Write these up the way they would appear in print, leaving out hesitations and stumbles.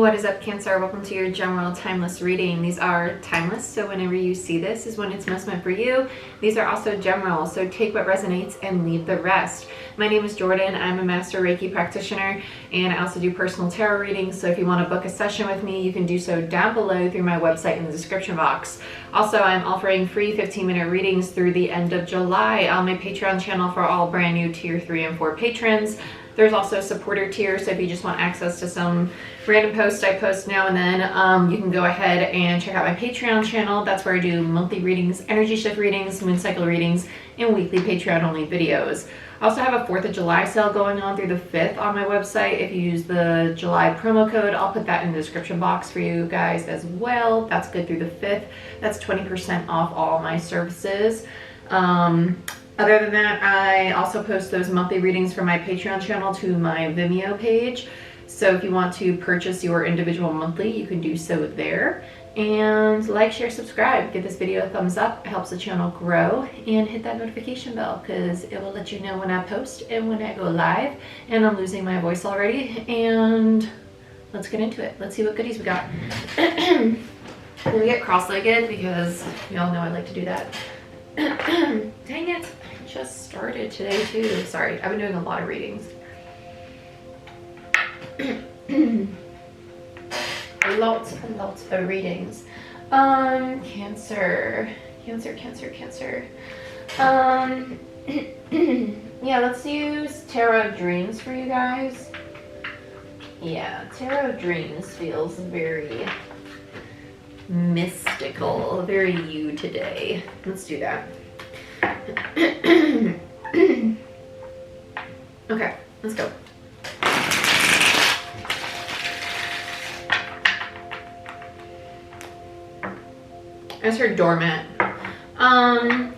What is up, Cancer? Welcome to your general timeless reading. These are timeless, so whenever you see this is when it's most meant for you. These are also general, so take what resonates and leave the rest. My name is Jordyn. I'm a master Reiki practitioner, and I also do personal tarot readings, so if you want to book a session with me, you can do so down below through my website in the description box. Also, I'm offering free 15-minute readings through the end of July on my Patreon channel for all brand new Tier 3 and 4 patrons. There's also a supporter tier, so if you just want access to some random posts I post now and then, you can go ahead and check out my Patreon channel. That's where I do monthly readings, energy shift readings, moon cycle readings, and weekly Patreon only videos. I also have a 4th of July sale going on through the 5th on my website. If you use the July promo code, I'll put that in the description box for you guys as well. That's good through the 5th. That's 20% off all my services. Other than that, I also post those monthly readings from my Patreon channel to my Vimeo page. So if you want to purchase your individual monthly, you can do so there. And like, share, subscribe. Give this video a thumbs up. It helps the channel grow. And hit that notification bell because it will let you know when I post and when I go live. And I'm losing my voice already. And let's get into it. Let's see what goodies we got. I'm gonna get cross-legged because y'all know I like to do that. Dang it. I just started today too. Sorry, I've been doing a lot of readings. Lots and lots of readings. Cancer. Yeah, let's use Tarot of Dreams for you guys. Yeah, Tarot of Dreams feels very mystical, very you today. Let's do that. Okay, let's go. I just heard doormat. I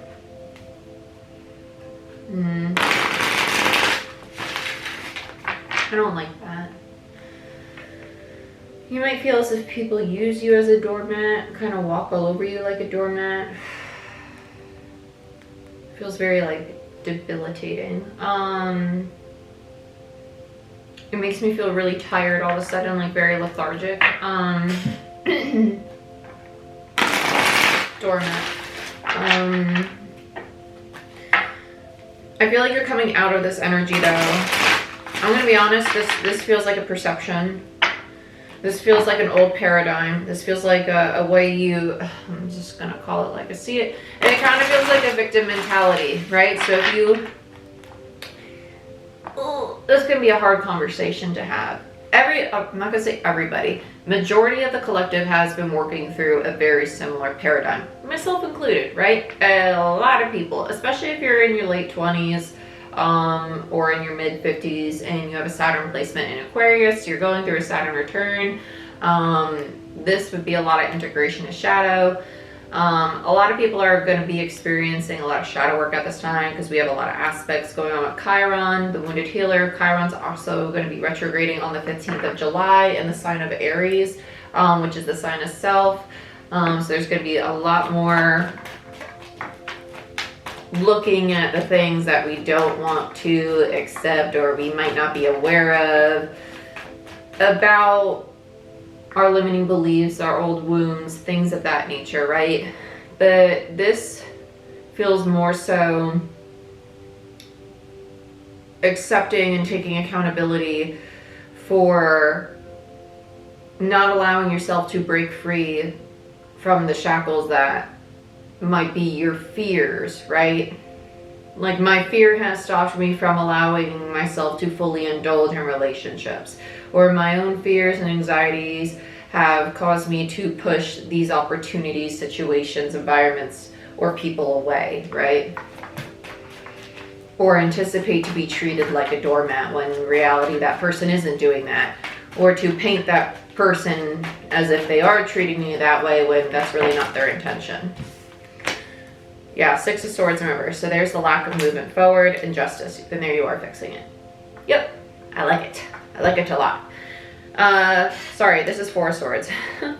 don't like that. You might feel as if people use you as a doormat, kind of walk all over you like a doormat. Feels very like debilitating. It makes me feel really tired all of a sudden, like very lethargic. Doormat. I feel like you're coming out of this energy though. I'm gonna be honest, this feels like a perception. This feels like an old paradigm. This feels like a way you, I'm just gonna call it like I see it. And it kind of feels like a victim mentality, right? So if you, this can be a hard conversation to have. I'm not gonna say everybody, majority of the collective has been working through a very similar paradigm, myself included, right? A lot of people, especially if you're in your late 20s, or in your mid 50s and you have a Saturn placement in Aquarius, you're going through a Saturn return. This would be a lot of integration of shadow. A lot of people are going to be experiencing a lot of shadow work at this time because we have a lot of aspects going on with Chiron, the wounded healer. Chiron's also going to be retrograding on the 15th of July in the sign of Aries, which is the sign of self. So there's going to be a lot more looking at the things that we don't want to accept or we might not be aware of about our limiting beliefs, our old wounds, things of that nature, right? But this feels more so accepting and taking accountability for not allowing yourself to break free from the shackles that might be your fears, right? Like my fear has stopped me from allowing myself to fully indulge in relationships, or my own fears and anxieties have caused me to push these opportunities, situations, environments, or people away, right? Or anticipate to be treated like a doormat when in reality that person isn't doing that, or to paint that person as if they are treating you that way when that's really not their intention. Yeah, 6 of Swords in reverse. So there's the lack of movement forward, injustice. And there you are fixing it. Yep, I like it. I like it a lot. Sorry, this is 4 of Swords.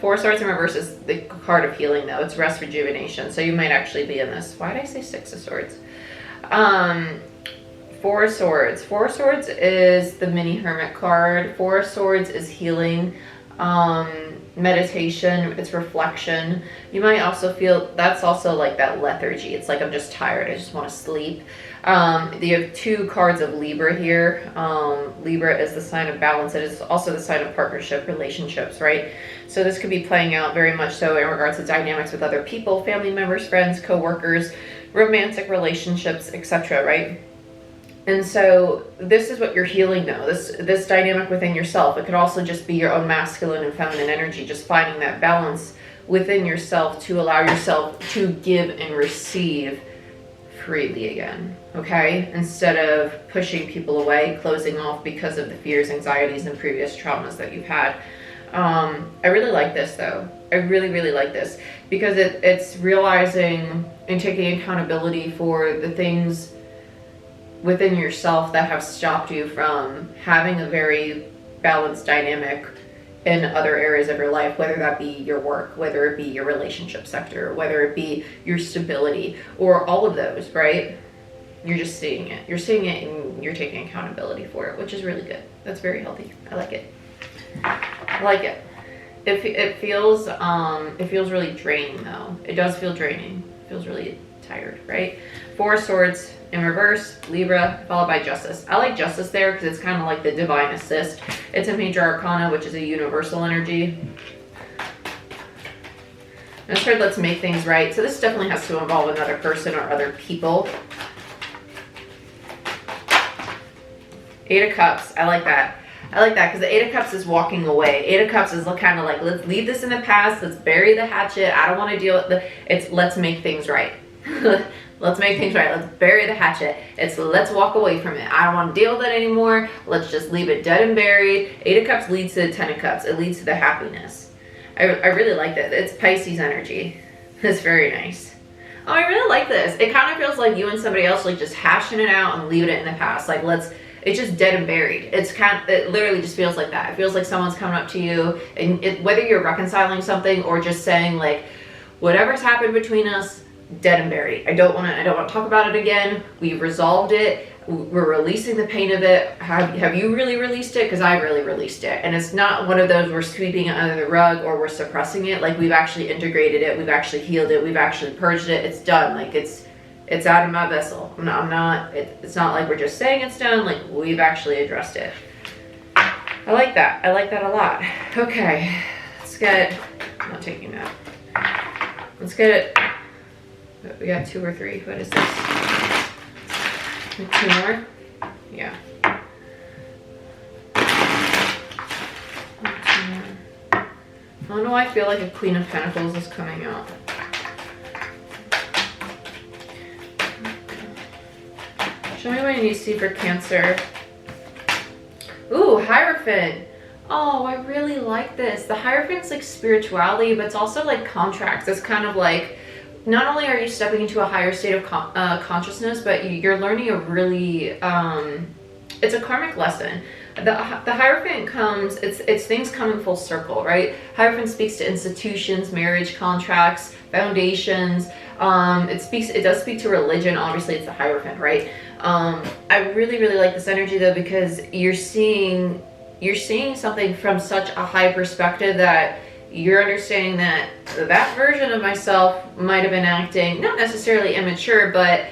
4 of Swords in reverse is the card of healing though. It's rest, rejuvenation. So you might actually be in this. Why did I say 6 of Swords? 4 of Swords. 4 of Swords is the mini hermit card. 4 of Swords is healing. meditation, it's reflection. You might also feel that's also like that lethargy. It's like, I'm just tired, I just want to sleep. You have 2 cards of Libra here. Libra is the sign of balance. It is also the sign of partnership, relationships, right? So this could be playing out very much so in regards to dynamics with other people, family members, friends, co-workers, romantic relationships, etc., right? And so this is what you're healing though, this dynamic within yourself. It could also just be your own masculine and feminine energy, just finding that balance within yourself to allow yourself to give and receive freely again, okay? Instead of pushing people away, closing off because of the fears, anxieties, and previous traumas that you've had. I really like this though. I really, really like this because it's realizing and taking accountability for the things within yourself that have stopped you from having a very balanced dynamic in other areas of your life, whether that be your work, whether it be your relationship sector, whether it be your stability, or all of those, right? You're just seeing it. You're seeing it and you're taking accountability for it, which is really good. That's very healthy. I like it. I like it. It feels really draining though. It does feel draining. It feels really tired, right? 4 swords in reverse, Libra, followed by Justice. I like Justice there because it's kind of like the divine assist. It's a major arcana, which is a universal energy. This card, let's make things right. So this definitely has to involve another person or other people. 8 of Cups, I like that. I like that because the 8 of Cups is walking away. 8 of Cups is kind of like, let's leave this in the past. Let's bury the hatchet. I don't want to deal with it's let's make things right. Let's make things right. Let's bury the hatchet. It's let's walk away from it. I don't want to deal with it anymore. Let's just leave it dead and buried. 8 of Cups leads to the 10 of Cups. It leads to the happiness. I really like that. It's Pisces energy. It's very nice. Oh, I really like this. It kind of feels like you and somebody else like just hashing it out and leaving it in the past. Like it's just dead and buried. It literally just feels like that. It feels like someone's coming up to you and whether you're reconciling something or just saying like, whatever's happened between us, dead and buried. I don't want to talk about it again. We've resolved it. We're releasing the pain of it. Have you really released it? Because I really released it. And it's not one of those we're sweeping it under the rug or we're suppressing it. Like we've actually integrated it. We've actually healed it. We've actually purged it. It's done. Like it's out of my vessel. It's not like we're just saying it's done. Like we've actually addressed it. I like that. I like that a lot. Okay. I'm not taking that. Let's get it. We got 2 or 3. What is this? 2 more? Yeah. 2 more. I don't know why I feel like a Queen of Pentacles is coming out. Show me what you need to see for Cancer. Ooh, Hierophant. Oh, I really like this. The Hierophant's like spirituality, but it's also like contracts. It's kind of like, not only are you stepping into a higher state of consciousness, but you're learning a really, it's a karmic lesson. The Hierophant comes, it's things coming full circle, right? Hierophant speaks to institutions, marriage, contracts, foundations. It does speak to religion. Obviously, it's the Hierophant, right? I really, really like this energy though, because you're seeing something from such a high perspective that you're understanding that that version of myself might have been acting not necessarily immature, but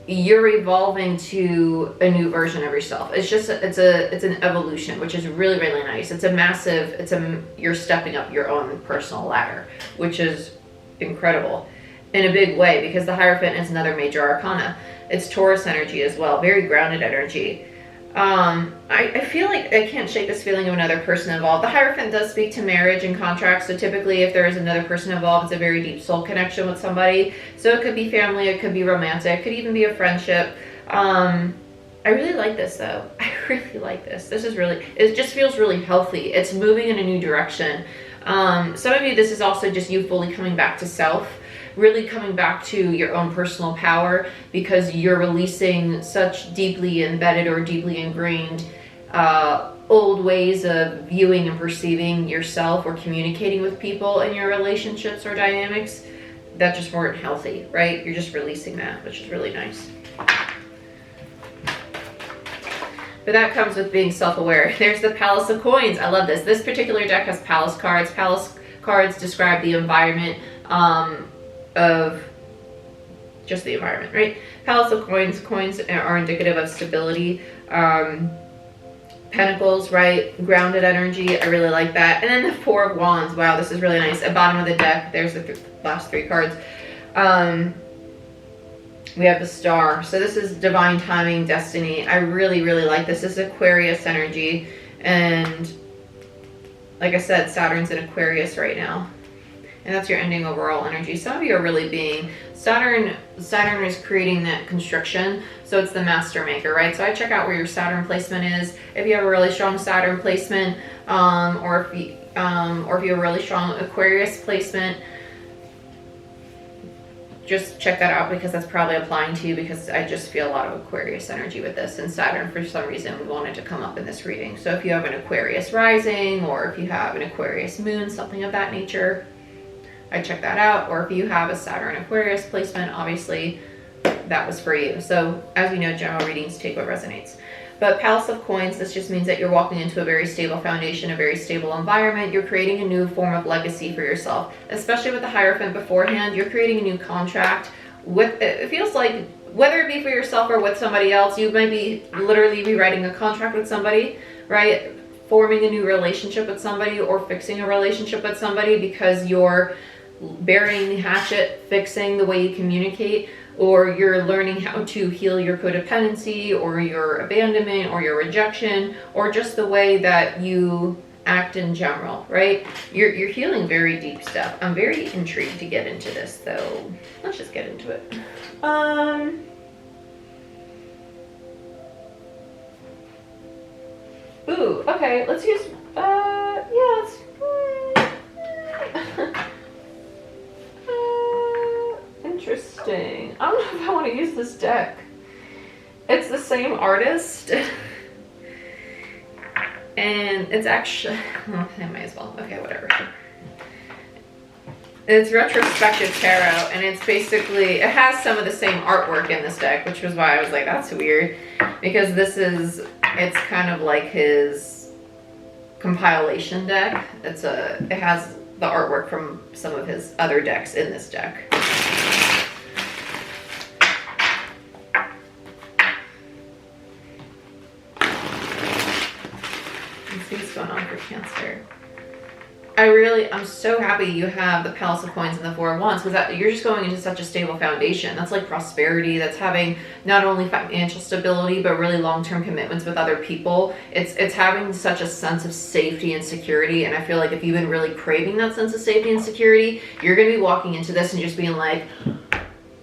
you're evolving to a new version of yourself. It's an evolution, which is really, really nice. You're stepping up your own personal ladder, which is incredible in a big way, because the Hierophant is another major arcana. It's Taurus energy as well, very grounded energy. I feel like I can't shake this feeling of another person involved. The Hierophant does speak to marriage and contracts, so typically if there is another person involved, it's a very deep soul connection with somebody. So it could be family, it could be romantic, it could even be a friendship. I really like this though. I really like this. It just feels really healthy. It's moving in a new direction. Some of you, this is also just you fully coming back to self. Really coming back to your own personal power, because you're releasing such deeply embedded or deeply ingrained old ways of viewing and perceiving yourself or communicating with people in your relationships or dynamics that just weren't healthy, right? You're just releasing that, which is really nice. but that comes with being self-aware. There's the Palace of Coins. I love this. This particular deck has Palace cards. Palace cards describe the environment of just the environment, right? Palace of Coins. Coins are indicative of stability. Pentacles, right? Grounded energy. I really like that. And then the Four of Wands. Wow, this is really nice. At bottom of the deck, there's the last 3 cards. We have the Star. So this is divine timing, destiny. I really, really like this. This is Aquarius energy. And like I said, Saturn's in Aquarius right now. And that's your ending overall energy. Some of you are really being... Saturn is creating that constriction, so it's the master maker, right? So I check out where your Saturn placement is. If you have a really strong Saturn placement, or if you have a really strong Aquarius placement, just check that out, because that's probably applying to you, because I just feel a lot of Aquarius energy with this, and Saturn for some reason wanted to come up in this reading. So if you have an Aquarius rising, or if you have an Aquarius moon, something of that nature, I check that out. Or if you have a Saturn Aquarius placement, obviously that was for you. So as we know, general readings, take what resonates. But Palace of Coins, this just means that you're walking into a very stable foundation, a very stable environment. You're creating a new form of legacy for yourself, especially with the Hierophant beforehand. You're creating a new contract. It feels like, whether it be for yourself or with somebody else, you might be literally rewriting a contract with somebody, right? Forming a new relationship with somebody, or fixing a relationship with somebody, because you're burying the hatchet, fixing the way you communicate, or you're learning how to heal your codependency, or your abandonment, or your rejection, or just the way that you act in general, right? You're healing very deep stuff. I'm very intrigued to get into this, though. Let's just get into it. Ooh, okay, let's use, yeah, interesting. I don't know if I want to use this deck. It's the same artist. And it's actually, well, I might as well. Okay, whatever. It's retrospective tarot, and it's basically, it has some of the same artwork in this deck, which was why I was like, that's weird. Because this is, it's kind of like his compilation deck. It has the artwork from some of his other decks in this deck. Let's see what's going on for Cancer. I'm so happy you have the Palace of Coins and the Four of Wands, because you're just going into such a stable foundation. That's like prosperity. That's having not only financial stability, but really long-term commitments with other people. It's having such a sense of safety and security. And I feel like if you've been really craving that sense of safety and security, you're going to be walking into this and just being like,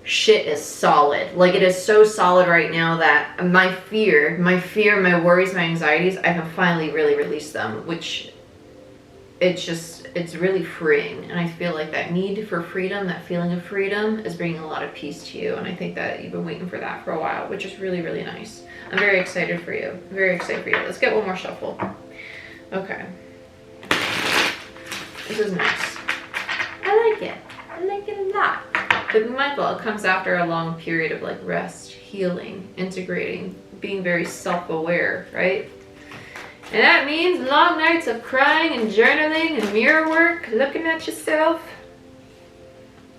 shit is solid. Like, it is so solid right now that my fear, my worries, my anxieties, I can finally really release them, which it's really freeing. And I feel like that need for freedom, that feeling of freedom, is bringing a lot of peace to you. And I think that you've been waiting for that for a while, which is really, really nice. I'm very excited for you. Very excited for you. Let's get one more shuffle. Okay. This is nice. I like it. I like it a lot. But be mindful, it comes after a long period of like rest, healing, integrating, being very self-aware, right? And that means long nights of crying and journaling and mirror work, looking at yourself.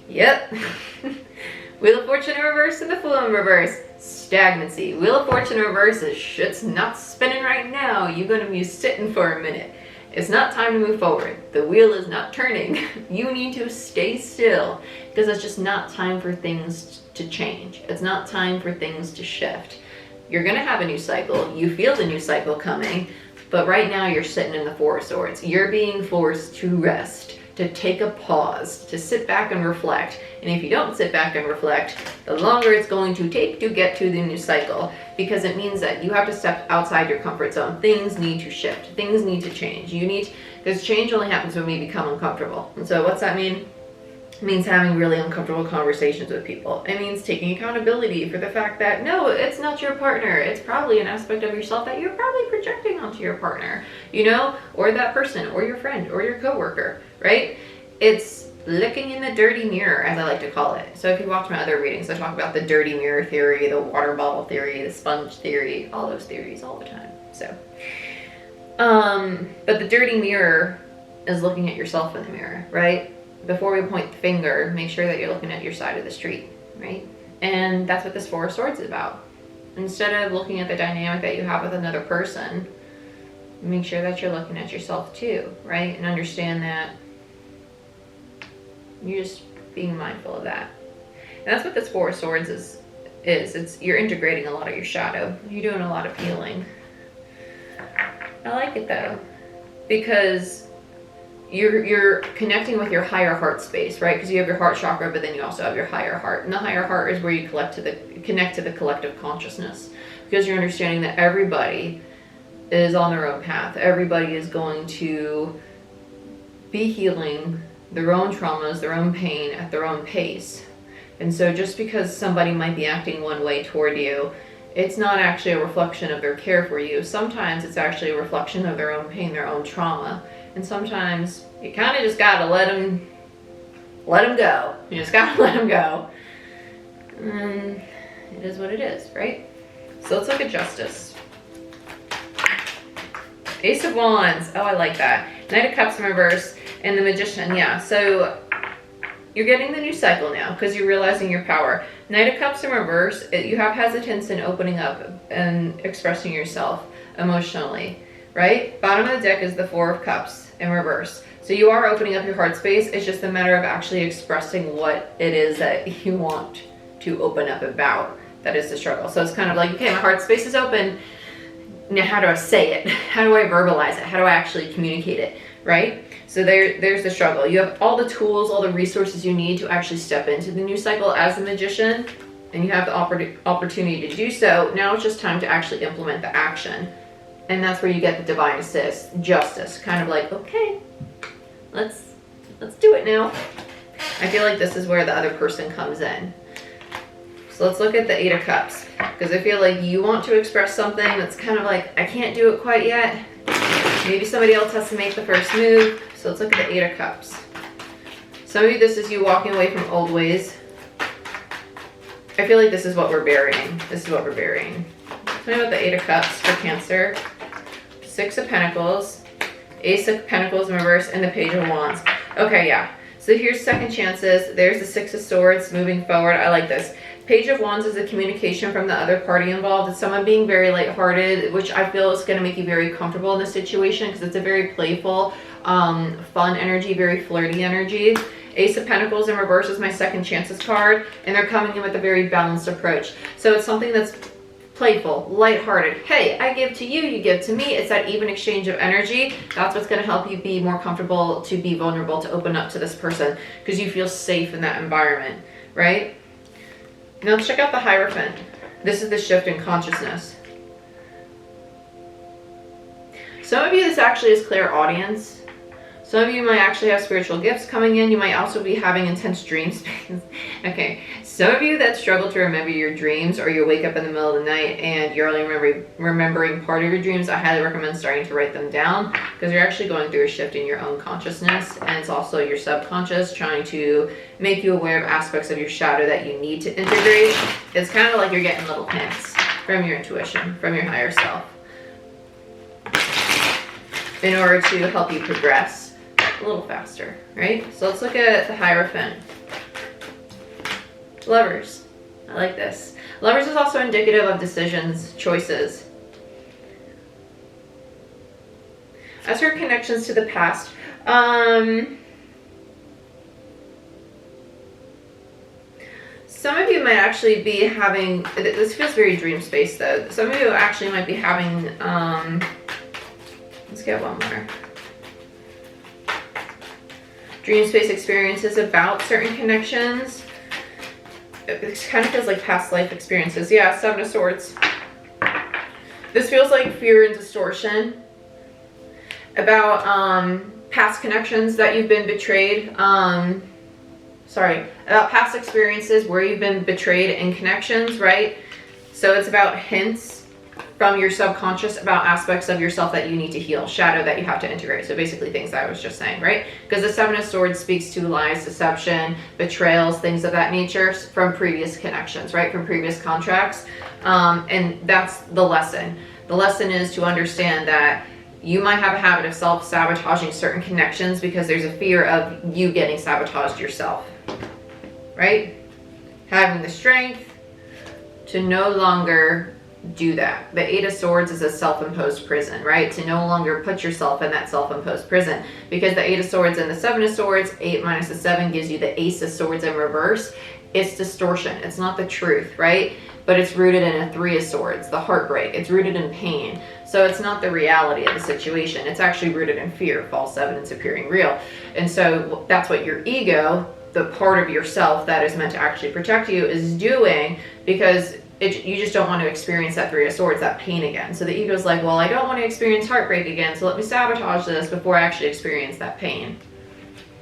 Yep. Wheel of Fortune in reverse and the Fool in reverse. Stagnancy. Wheel of Fortune in reverse is shit's not spinning right now. You're going to be sitting for a minute. It's not time to move forward. The wheel is not turning. You need to stay still, because it's just not time for things to change. It's not time for things to shift. You're going to have a new cycle. You feel the new cycle coming. But right now you're sitting in the Four of Swords. You're being forced to rest, to take a pause, to sit back and reflect. And if you don't sit back and reflect, the longer it's going to take to get to the new cycle, because it means that you have to step outside your comfort zone. Things need to shift. Things need to change. Because change only happens when we become uncomfortable. And so what's that mean? It means having really uncomfortable conversations with people. It means taking accountability for the fact that, no, it's not your partner. It's probably an aspect of yourself that you're probably projecting onto your partner, you know, or that person, or your friend, or your coworker, right? It's looking in the dirty mirror, as I like to call it. So if you watch my other readings, I talk about the dirty mirror theory, the water bottle theory, the sponge theory, all those theories all the time. So, but the dirty mirror is looking at yourself in the mirror, right? Before we point the finger, make sure that you're looking at your side of the street, right? And that's what this Four of Swords is about. Instead of looking at the dynamic that you have with another person, make sure that you're looking at yourself too, right? And understand that you're just being mindful of that. And that's what this Four of Swords is. It's you're integrating a lot of your shadow. You're doing a lot of healing. I like it though, because you're connecting with your higher heart space, right? Because you have your heart chakra, but then you also have your higher heart. And the higher heart is where you connect to the collective consciousness, because you're understanding that everybody is on their own path. Everybody is going to be healing their own traumas, their own pain at their own pace. And so just because somebody might be acting one way toward you, it's not actually a reflection of their care for you. Sometimes it's actually a reflection of their own pain, their own trauma. And sometimes you kind of just gotta let them go. You just gotta let them go. And it is what it is, right? So let's look at Justice. Ace of Wands. Oh, I like that. Knight of Cups in reverse. And the Magician. Yeah, so you're getting the new cycle now because you're realizing your power. Knight of Cups in reverse, you have hesitance in opening up and expressing yourself emotionally, right? Bottom of the deck is the Four of Cups in reverse. So you are opening up your heart space. It's just a matter of actually expressing what it is that you want to open up about. That is the struggle. So it's kind of like, okay, my heart space is open. Now how do I say it? How do I verbalize it? How do I actually communicate it, right? So there's the struggle. You have all the tools, all the resources you need to actually step into the new cycle as the Magician, and you have the opportunity to do so. Now it's just time to actually implement the action. And that's where you get the divine assist, Justice. Kind of like, okay, let's do it now. I feel like this is where the other person comes in. So let's look at the Eight of Cups, because I feel like you want to express something that's kind of like, I can't do it quite yet. Maybe somebody else has to make the first move. So let's look at the Eight of Cups. Some of you, this is you walking away from old ways. I feel like this is what we're burying. This is what we're burying. Tell me about the Eight of Cups for Cancer. Six of Pentacles, Ace of Pentacles in reverse, and the Page of Wands. Okay, yeah. So here's second chances. There's the Six of Swords moving forward. I like this. Page of Wands is a communication from the other party involved. It's someone being very lighthearted, which I feel is going to make you very comfortable in this situation because it's a very playful, fun energy, very flirty energy. Ace of Pentacles in reverse is my second chances card, and they're coming in with a very balanced approach. So it's something that's playful, lighthearted. Hey, I give to you, you give to me. It's that even exchange of energy. That's what's going to help you be more comfortable to be vulnerable, to open up to this person because you feel safe in that environment, right? Now let's check out the Hierophant. This is the shift in consciousness. Some of you, this actually is clairaudience. Some of you might actually have spiritual gifts coming in. You might also be having intense dreams. Okay, some of you that struggle to remember your dreams, or you wake up in the middle of the night and you're only remembering part of your dreams, I highly recommend starting to write them down because you're actually going through a shift in your own consciousness, and it's also your subconscious trying to make you aware of aspects of your shadow that you need to integrate. It's kind of like you're getting little hints from your intuition, from your higher self, in order to help you progress a little faster, right? So let's look at the Hierophant. Lovers. I like this. Lovers is also indicative of decisions, choices. As for connections to the past, some of you might actually be having, this feels very dream space though. Some of you actually might be having, let's get one more. Dream space experiences about certain connections. It kind of feels like past life experiences. Yeah, Seven of Swords. This feels like fear and distortion about past connections that you've been betrayed. About past experiences where you've been betrayed in connections, right? So it's about hints from your subconscious about aspects of yourself that you need to heal, shadow that you have to integrate. So basically things that I was just saying, right? Because the Seven of Swords speaks to lies, deception, betrayals, things of that nature from previous connections, right? From previous contracts. And that's the lesson. The lesson is to understand that you might have a habit of self-sabotaging certain connections because there's a fear of you getting sabotaged yourself, right? Having the strength to no longer do that. The Eight of Swords is a self-imposed prison, right? To no longer put yourself in that self-imposed prison, because the Eight of Swords and the Seven of Swords, 8 minus the 7 gives you the Ace of Swords in reverse. It's distortion. It's not the truth, right? But it's rooted in a 3 of Swords, the heartbreak. It's rooted in pain. So it's not the reality of the situation. It's actually rooted in fear, false evidence appearing real. And so that's what your ego, the part of yourself that is meant to actually protect you, is doing, because you just don't want to experience that 3 of Swords, that pain again. So the ego's like, well, I don't want to experience heartbreak again, so let me sabotage this before I actually experience that pain.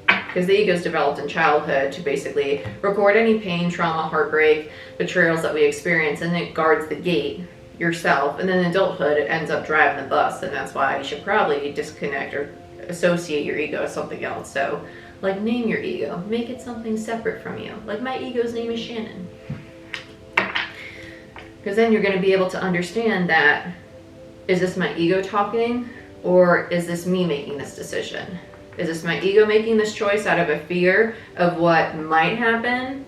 Because the ego's developed in childhood to basically record any pain, trauma, heartbreak, betrayals that we experience, and it guards the gate yourself. And then in adulthood, it ends up driving the bus, and that's why you should probably disconnect or associate your ego with something else. So, like, name your ego. Make it something separate from you. Like, my ego's name is Shannon. Because then you're going to be able to understand that, is this my ego talking, or is this me making this decision? Is this my ego making this choice out of a fear of what might happen,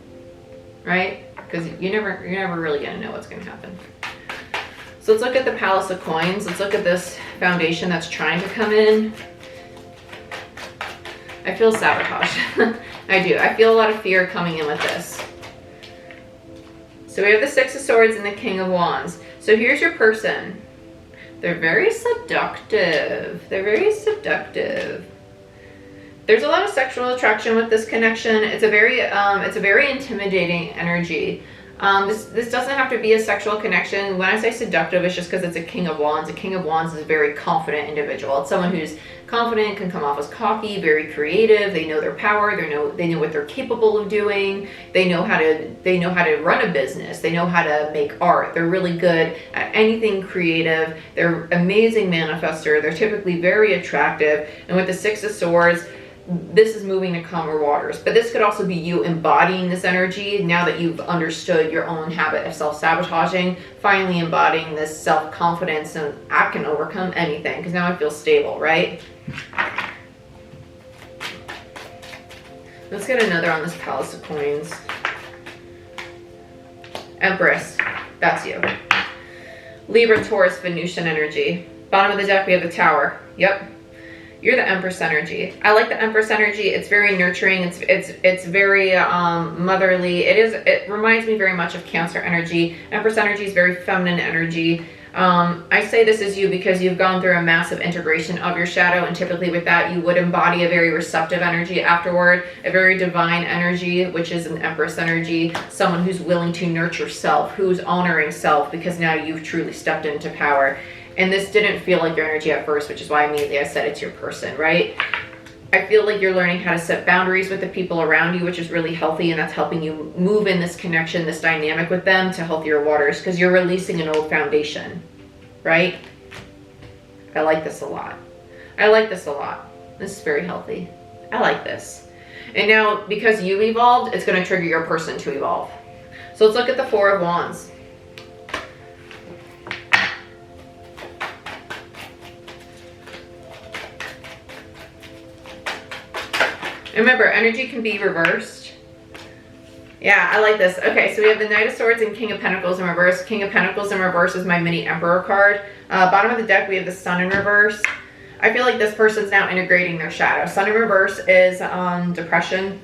right? Because you're never really going to know what's going to happen. So let's look at the Palace of Coins. Let's look at this foundation that's trying to come in. I feel sabotage. I do. I feel a lot of fear coming in with this. So we have the Six of Swords and the King of Wands. So here's your person. They're very seductive. They're very seductive. There's a lot of sexual attraction with this connection. It's a very intimidating energy. This doesn't have to be a sexual connection. When I say seductive, it's just because it's a King of Wands. A King of Wands is a very confident individual. It's someone who's confident, can come off as cocky, very creative. They know their power. They know what they're capable of doing. They know how to run a business. They know how to make art. They're really good at anything creative. They're amazing manifester. They're typically very attractive. And with the Six of Swords, this is moving to calmer waters, but this could also be you embodying this energy now that you've understood your own habit of self-sabotaging, finally embodying this self-confidence and I can overcome anything because now I feel stable, right? Let's get another on this Palace of Coins. Empress, that's you. Libra, Taurus, Venusian energy. Bottom of the deck, we have the Tower. Yep. You're the Empress energy. I like the Empress energy. It's very nurturing. It's very motherly. It reminds me very much of Cancer energy. Empress energy is very feminine energy. I say this is you because you've gone through a massive integration of your shadow, and typically with that you would embody a very receptive energy afterward, a very divine energy, which is an Empress energy, someone who's willing to nurture self, who's honoring self because now you've truly stepped into power. And this didn't feel like your energy at first, which is why immediately I said it's your person, right? I feel like you're learning how to set boundaries with the people around you, which is really healthy, and that's helping you move in this connection, this dynamic with them to healthier waters, because you're releasing an old foundation, right? I like this a lot. I like this a lot. This is very healthy. I like this. And now, because you evolved, it's going to trigger your person to evolve. So let's look at the Four of Wands. Remember, energy can be reversed. Yeah, I like this. Okay, so we have the Knight of Swords and King of Pentacles in reverse. King of Pentacles in reverse is my mini Emperor card. Bottom of the deck, we have the Sun in reverse. I feel like this person's now integrating their shadow. Sun in reverse is depression.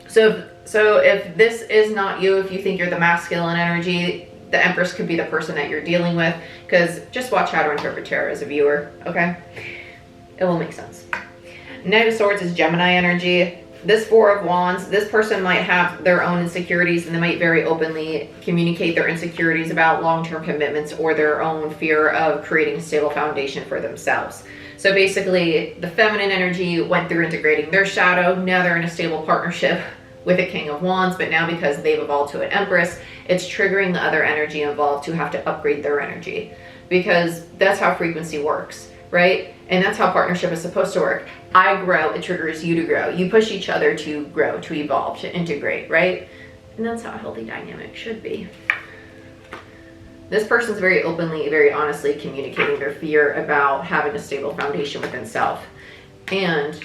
So if this is not you, if you think you're the masculine energy, the Empress could be the person that you're dealing with, because just watch how to interpret tarot as a viewer, okay? It will make sense. Knight of Swords is Gemini energy. This Four of Wands, this person might have their own insecurities, and they might very openly communicate their insecurities about long-term commitments or their own fear of creating a stable foundation for themselves. So basically, the feminine energy went through integrating their shadow. Now they're in a stable partnership with a King of Wands, but now because they've evolved to an Empress, it's triggering the other energy involved to have to upgrade their energy. because that's how frequency works, right? And that's how partnership is supposed to work. I grow, it triggers you to grow. You push each other to grow, to evolve, to integrate, right? And that's how a healthy dynamic should be. This person's very openly, very honestly communicating their fear about having a stable foundation within self. And,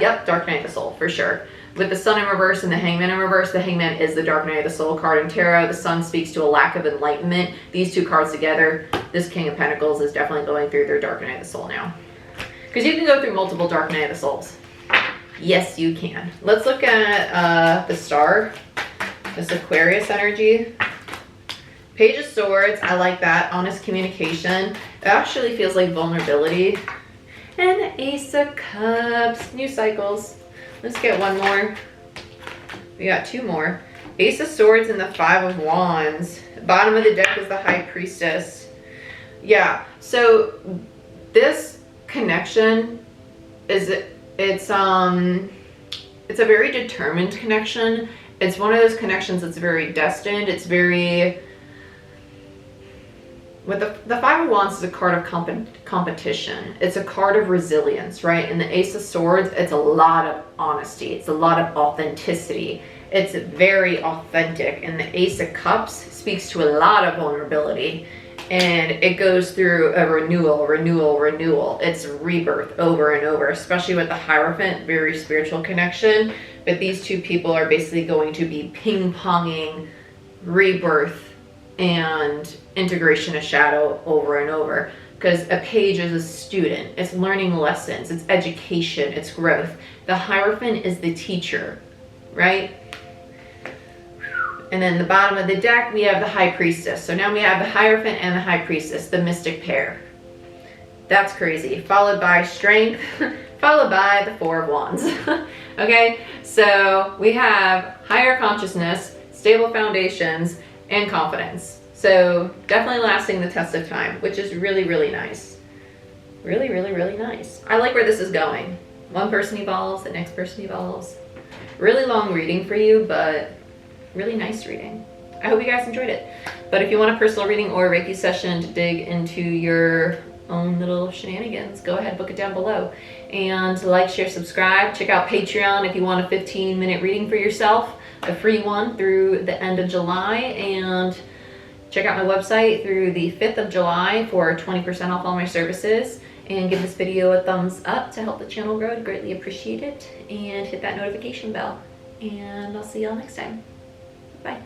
yep, Dark Night of the Soul, for sure. With the Sun in reverse and the Hangman in reverse, the Hangman is the Dark Night of the Soul card in Tarot. The Sun speaks to a lack of enlightenment. These two cards together, this King of Pentacles is definitely going through their Dark Night of the Soul now. Because you can go through multiple Dark Night of the Souls. Yes, you can. Let's look at the Star, this Aquarius energy. Page of Swords, I like that. Honest communication. It actually feels like vulnerability. And the Ace of Cups, new cycles. Let's get one more. We got two more. Ace of Swords and the Five of Wands. Bottom of the deck is the High Priestess. Yeah, so this connection is, it's a very determined connection. It's one of those connections that's very destined. It's very, with the Five of Wands is a card of competition. It's a card of resilience, right? And the Ace of Swords, it's a lot of honesty. It's a lot of authenticity. It's very authentic. And the Ace of Cups speaks to a lot of vulnerability. And it goes through a renewal. It's rebirth over and over, especially with the Hierophant, very spiritual connection. But these two people are basically going to be ping-ponging rebirth and integration of shadow over and over, because a page is a student. It's learning lessons, it's education, it's growth. The Hierophant is the teacher, right? And then the bottom of the deck, we have the High Priestess. So now we have the Hierophant and the High Priestess, the mystic pair. That's crazy. Followed by Strength, followed by the Four of Wands. Okay, so we have higher consciousness, stable foundations, and confidence. So definitely lasting the test of time, which is really, really nice. Really, really, really nice. I like where this is going. One person evolves, the next person evolves. Really long reading for you, but really nice reading. I hope you guys enjoyed it. But if you want a personal reading or a Reiki session to dig into your own little shenanigans, go ahead, book it down below. And like, share, subscribe. Check out Patreon if you want a 15-minute reading for yourself, a free one through the end of July. And check out my website through the 5th of July for 20% off all my services. And give this video a thumbs up to help the channel grow. I'd greatly appreciate it. And hit that notification bell. And I'll see y'all next time. Bye.